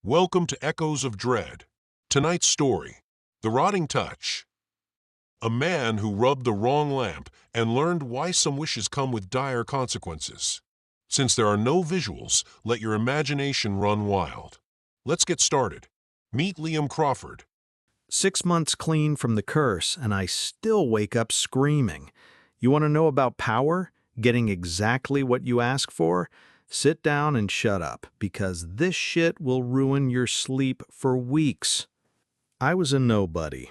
Welcome to Echoes of Dredd. Tonight's story, The Rotting Touch. A man who rubbed the wrong lamp and learned why some wishes come with dire consequences. Since there are no visuals, let your imagination run wild. Let's get started. Meet Liam Crawford. 6 months clean from the curse, and I still wake up screaming. You want to know about power? Getting exactly what you ask for? Sit down and shut up, because this shit will ruin your sleep for weeks. I was a nobody.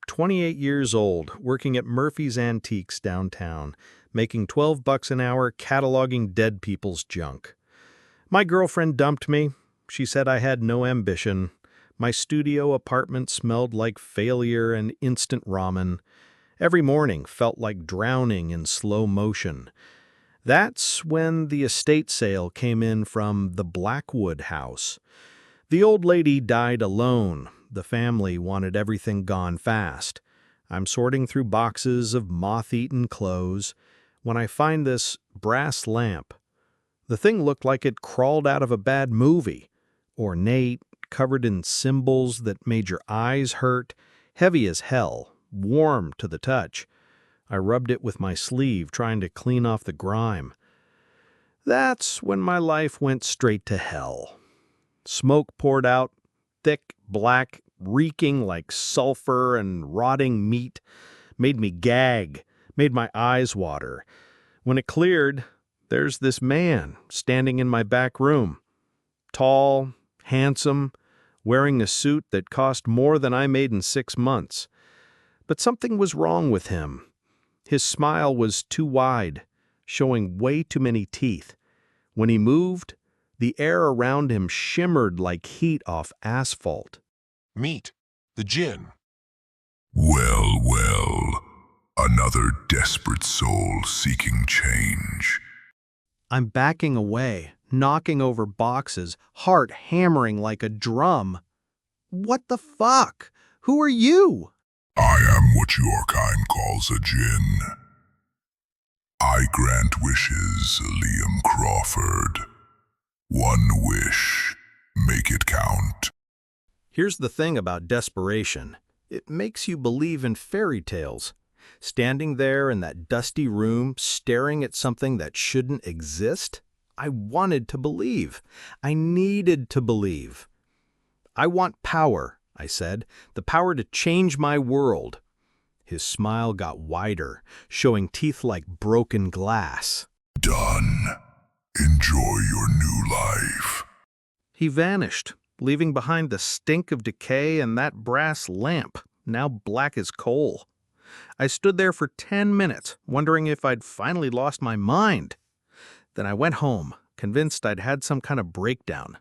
28 years old, working at Murphy's Antiques downtown, making $12 an hour cataloging dead people's junk. My girlfriend dumped me. She said I had no ambition. My studio apartment smelled like failure and instant ramen. Every morning felt like drowning in slow motion. That's when the estate sale came in from the Blackwood house. The old lady died alone. The family wanted everything gone fast. I'm sorting through boxes of moth-eaten clothes when I find this brass lamp. The thing looked like it crawled out of a bad movie. Ornate, covered in symbols that made your eyes hurt, heavy as hell, warm to the touch. I rubbed it with my sleeve, trying to clean off the grime. That's when my life went straight to hell. Smoke poured out, thick, black, reeking like sulfur and rotting meat, made me gag, made my eyes water. When it cleared, there's this man standing in my back room. Tall, handsome, wearing a suit that cost more than I made in 6 months. But something was wrong with him. His smile was too wide, showing way too many teeth. When he moved, the air around him shimmered like heat off asphalt. Meet the Djinn. Well, another desperate soul seeking change. I'm backing away, knocking over boxes, heart hammering like a drum. What the fuck? Who are you? I am what your kind calls a djinn. I grant wishes, Liam Crawford. One wish, make it count. Here's the thing about desperation. It makes you believe in fairy tales. Standing there in that dusty room, staring at something that shouldn't exist, I wanted to believe. I needed to believe. I want power, I said, the power to change my world. His smile got wider, showing teeth like broken glass. Done. Enjoy your new life. He vanished, leaving behind the stink of decay and that brass lamp, now black as coal. I stood there for 10 minutes, wondering if I'd finally lost my mind. Then I went home, convinced I'd had some kind of breakdown.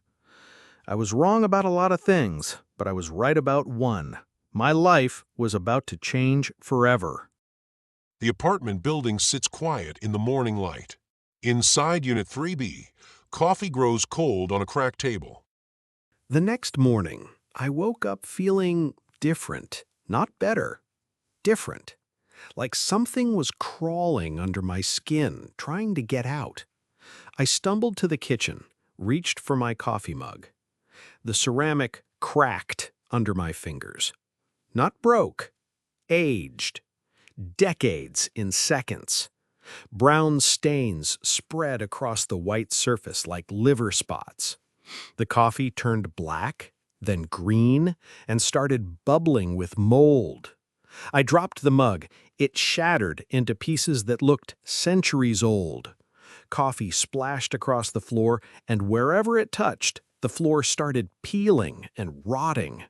I was wrong about a lot of things, but I was right about one. My life was about to change forever. The apartment building sits quiet in the morning light. Inside Unit 3B, coffee grows cold on a cracked table. The next morning, I woke up feeling different, not better, different. Like something was crawling under my skin, trying to get out. I stumbled to the kitchen, reached for my coffee mug. The ceramic cracked under my fingers. Not broke, aged. Decades in seconds. Brown stains spread across the white surface like liver spots. The coffee turned black, then green, and started bubbling with mold. I dropped the mug. It shattered into pieces that looked centuries old. Coffee splashed across the floor, and wherever it touched, the floor started peeling and rotting.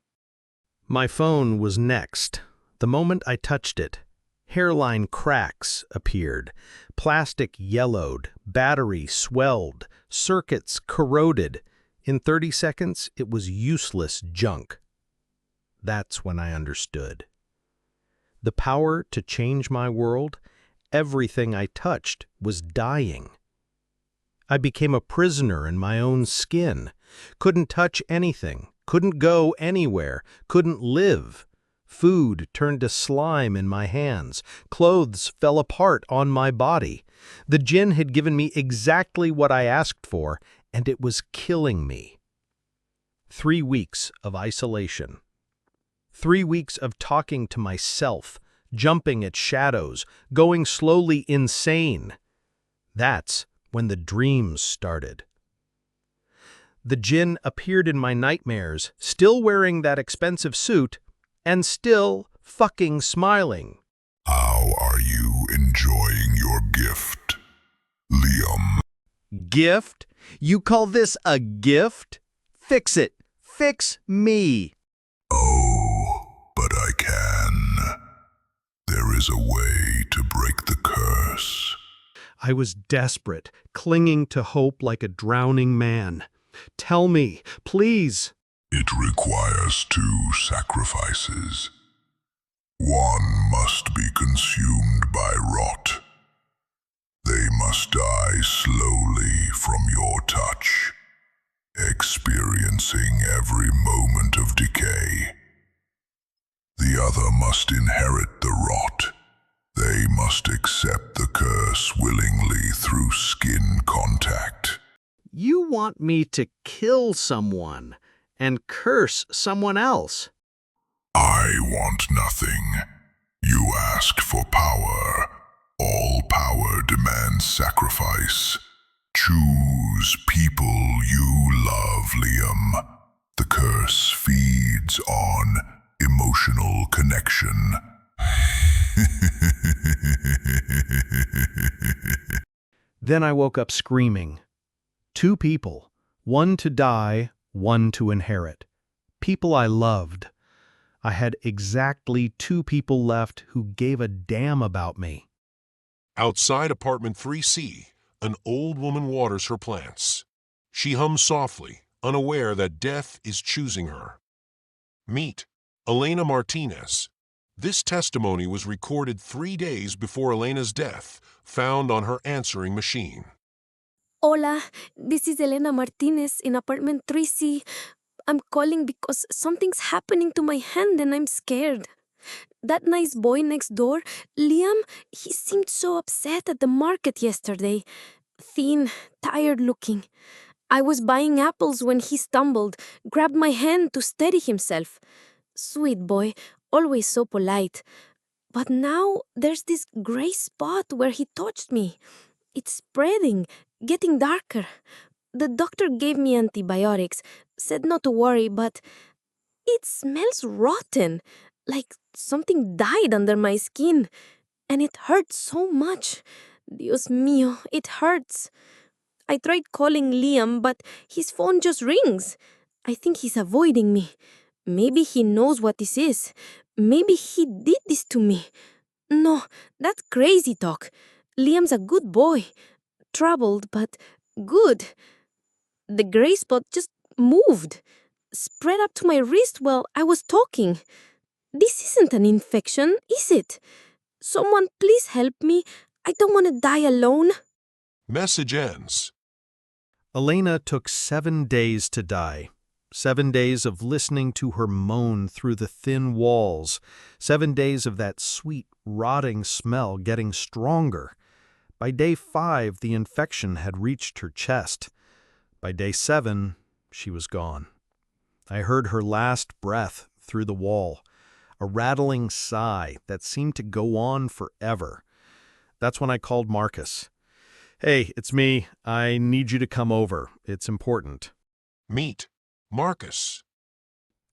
My phone was next. The moment I touched it, hairline cracks appeared. Plastic yellowed, battery swelled, circuits corroded. In 30 seconds, it was useless junk. That's when I understood. The power to change my world, everything I touched was dying. I became a prisoner in my own skin, couldn't touch anything, couldn't go anywhere, couldn't live. Food turned to slime in my hands. Clothes fell apart on my body. The Djinn had given me exactly what I asked for, and it was killing me. 3 weeks of isolation. 3 weeks of talking to myself, jumping at shadows, going slowly insane. That's when the dreams started. The Djinn appeared in my nightmares, still wearing that expensive suit, and still fucking smiling. How are you enjoying your gift, Liam? Gift? You call this a gift? Fix it. Fix me. Oh, but I can. There is a way to break the curse. I was desperate, clinging to hope like a drowning man. Tell me, please. It requires 2 sacrifices. One must be consumed by rot. They must die slowly from your touch, experiencing every moment of decay. The other must inherit the rot. They must accept the curse willingly through skin contact. You want me to kill someone and curse someone else? I want nothing. You ask for power. All power demands sacrifice. Choose people you love, Liam. The curse feeds on emotional connection. Then I woke up screaming. 2 people, one to die, one to inherit. People I loved. I had exactly 2 people left who gave a damn about me. Outside apartment 3C, an old woman waters her plants. She hums softly, unaware that death is choosing her. Meet Elena Martinez. This testimony was recorded 3 days before Elena's death, found on her answering machine. Hola, this is Elena Martinez in apartment 3C. I'm calling because something's happening to my hand and I'm scared. That nice boy next door, Liam, he seemed so upset at the market yesterday. Thin, tired looking. I was buying apples when he stumbled, grabbed my hand to steady himself. Sweet boy, always so polite. But now there's this gray spot where he touched me. It's spreading, getting darker. The doctor gave me antibiotics, said not to worry, but it smells rotten, like something died under my skin. And it hurts so much. Dios mío, it hurts. I tried calling Liam, but his phone just rings. I think he's avoiding me. Maybe he knows what this is. Maybe he did this to me. No, that's crazy talk. Liam's a good boy. Troubled, but good. The gray spot just moved, spread up to my wrist while I was talking. This isn't an infection, is it? Someone please help me. I don't want to die alone. Message ends. Elena took 7 days to die. 7 days of listening to her moan through the thin walls. 7 days of that sweet, rotting smell getting stronger. By day 5, the infection had reached her chest. By day 7, she was gone. I heard her last breath through the wall, a rattling sigh that seemed to go on forever. That's when I called Marcus. Hey, it's me. I need you to come over. It's important. Meet Marcus.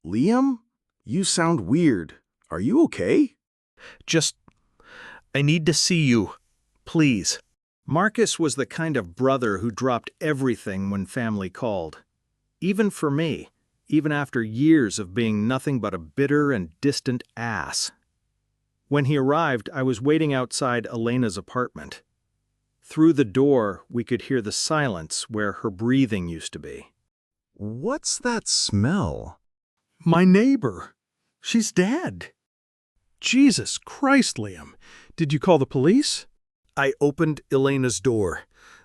Liam? You sound weird. Are you okay? I need to see you. Please. Marcus was the kind of brother who dropped everything when family called. Even for me, even after years of being nothing but a bitter and distant ass. When he arrived, I was waiting outside Elena's apartment. Through the door, we could hear the silence where her breathing used to be. What's that smell? My neighbor. She's dead. Jesus Christ, Liam. Did you call the police? I opened Elena's door.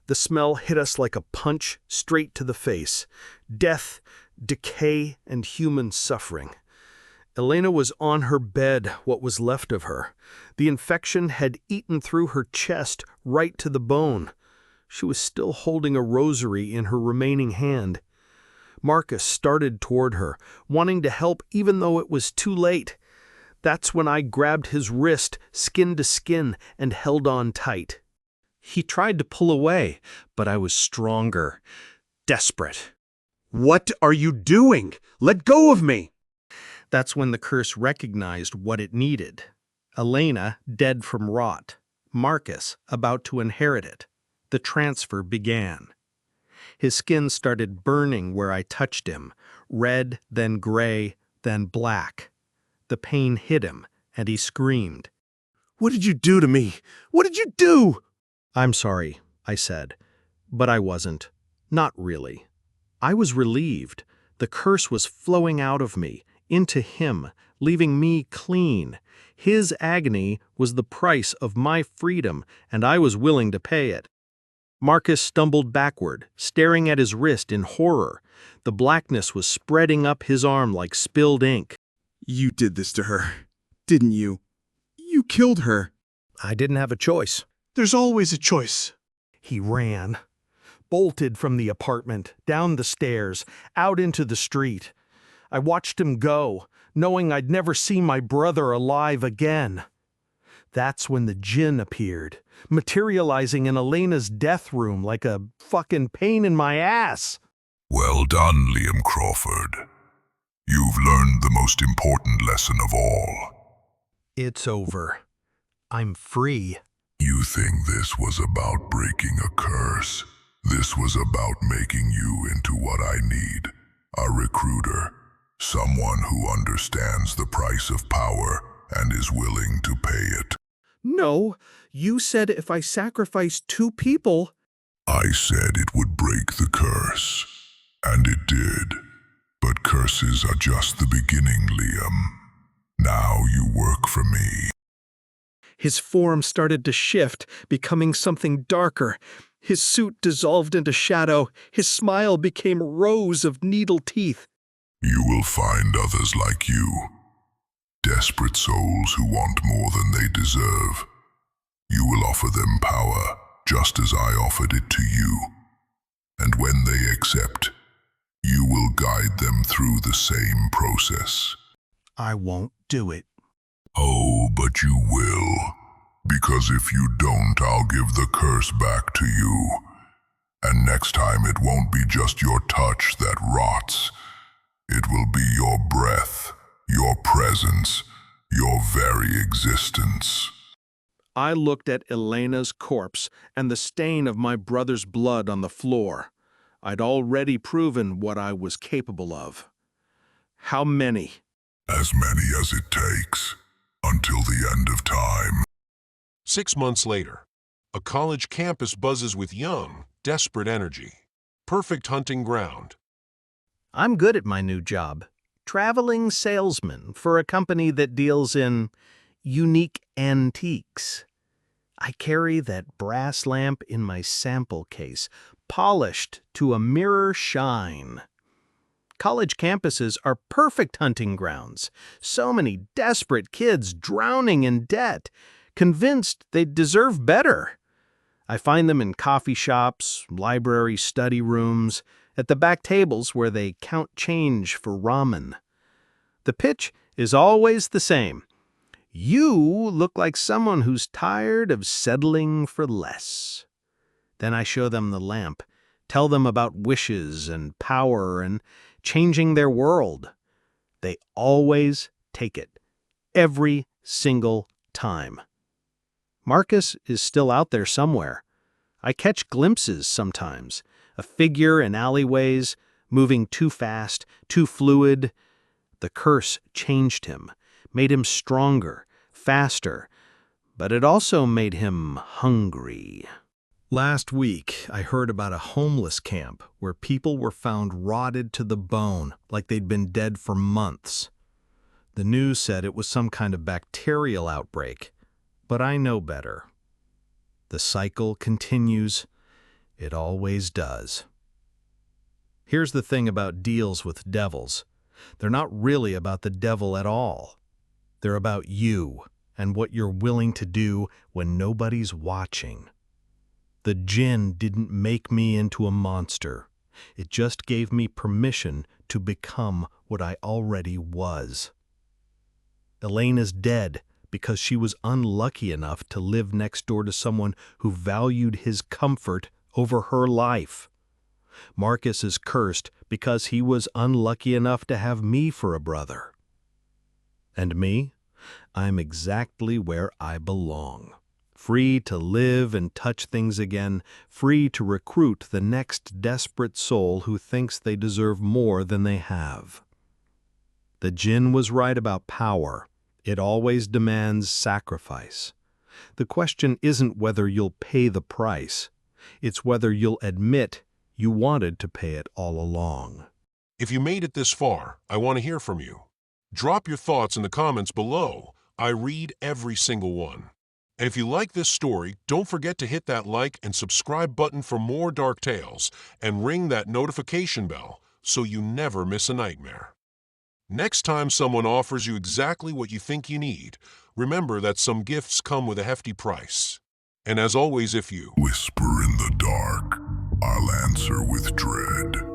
The smell hit us like a punch straight to the face. Death, decay, and human suffering. Elena was on her bed, what was left of her. The infection had eaten through her chest right to the bone. She was still holding a rosary in her remaining hand. Marcus started toward her, wanting to help even though it was too late. That's when I grabbed his wrist, skin to skin, and held on tight. He tried to pull away, but I was stronger, desperate. What are you doing? Let go of me! That's when the curse recognized what it needed. Elena, dead from rot. Marcus, about to inherit it. The transfer began. His skin started burning where I touched him, red, then gray, then black. The pain hit him, and he screamed. What did you do to me? What did you do? I'm sorry, I said, but I wasn't. Not really. I was relieved. The curse was flowing out of me, into him, leaving me clean. His agony was the price of my freedom, and I was willing to pay it. Marcus stumbled backward, staring at his wrist in horror. The blackness was spreading up his arm like spilled ink. You did this to her, didn't you? You killed her. I didn't have a choice. There's always a choice. He ran, bolted from the apartment, down the stairs, out into the street. I watched him go, knowing I'd never see my brother alive again. That's when the Djinn appeared, materializing in Elena's death room like a fucking pain in my ass. Well done, Liam Crawford. You've learned the most important lesson of all. It's over. I'm free. You think this was about breaking a curse? This was about making you into what I need, a recruiter, someone who understands the price of power and is willing to pay it. No, you said if I sacrificed 2 people... I said it would break the curse, and it did. But curses are just the beginning, Liam. Now you work for me. His form started to shift, becoming something darker. His suit dissolved into shadow. His smile became rows of needle teeth. You will find others like you. Desperate souls who want more than they deserve. You will offer them power, just as I offered it to you. And when they accept, you will guide them through the same process. I won't do it. Oh, but you will. Because if you don't, I'll give the curse back to you. And next time it won't be just your touch that rots. It will be your breath, your presence, your very existence. I looked at Elena's corpse and the stain of my brother's blood on the floor. I'd already proven what I was capable of. How many? As many as it takes, until the end of time. 6 months later, a college campus buzzes with young, desperate energy. Perfect hunting ground. I'm good at my new job. Traveling salesman for a company that deals in unique antiques. I carry that brass lamp in my sample case, polished to a mirror shine. College campuses are perfect hunting grounds. So many desperate kids drowning in debt, convinced they deserve better. I find them in coffee shops, library study rooms, at the back tables where they count change for ramen. The pitch is always the same. You look like someone who's tired of settling for less. Then I show them the lamp, tell them about wishes and power and changing their world. They always take it, every single time. Marcus is still out there somewhere. I catch glimpses sometimes, a figure in alleyways, moving too fast, too fluid. The curse changed him, made him stronger, faster, but it also made him hungry. Last week, I heard about a homeless camp where people were found rotted to the bone, like they'd been dead for months. The news said it was some kind of bacterial outbreak, but I know better. The cycle continues. It always does. Here's the thing about deals with devils. They're not really about the devil at all. They're about you and what you're willing to do when nobody's watching. The Djinn didn't make me into a monster. It just gave me permission to become what I already was. Elena's dead because she was unlucky enough to live next door to someone who valued his comfort over her life. Marcus is cursed because he was unlucky enough to have me for a brother. And me? I'm exactly where I belong. Free to live and touch things again, free to recruit the next desperate soul who thinks they deserve more than they have. The Djinn was right about power. It always demands sacrifice. The question isn't whether you'll pay the price. It's whether you'll admit you wanted to pay it all along. If you made it this far, I want to hear from you. Drop your thoughts in the comments below. I read every single one. And if you like this story, don't forget to hit that like and subscribe button for more dark tales and ring that notification bell so you never miss a nightmare. Next time someone offers you exactly what you think you need, remember that some gifts come with a hefty price. And as always, if you whisper in the dark, I'll answer with dread.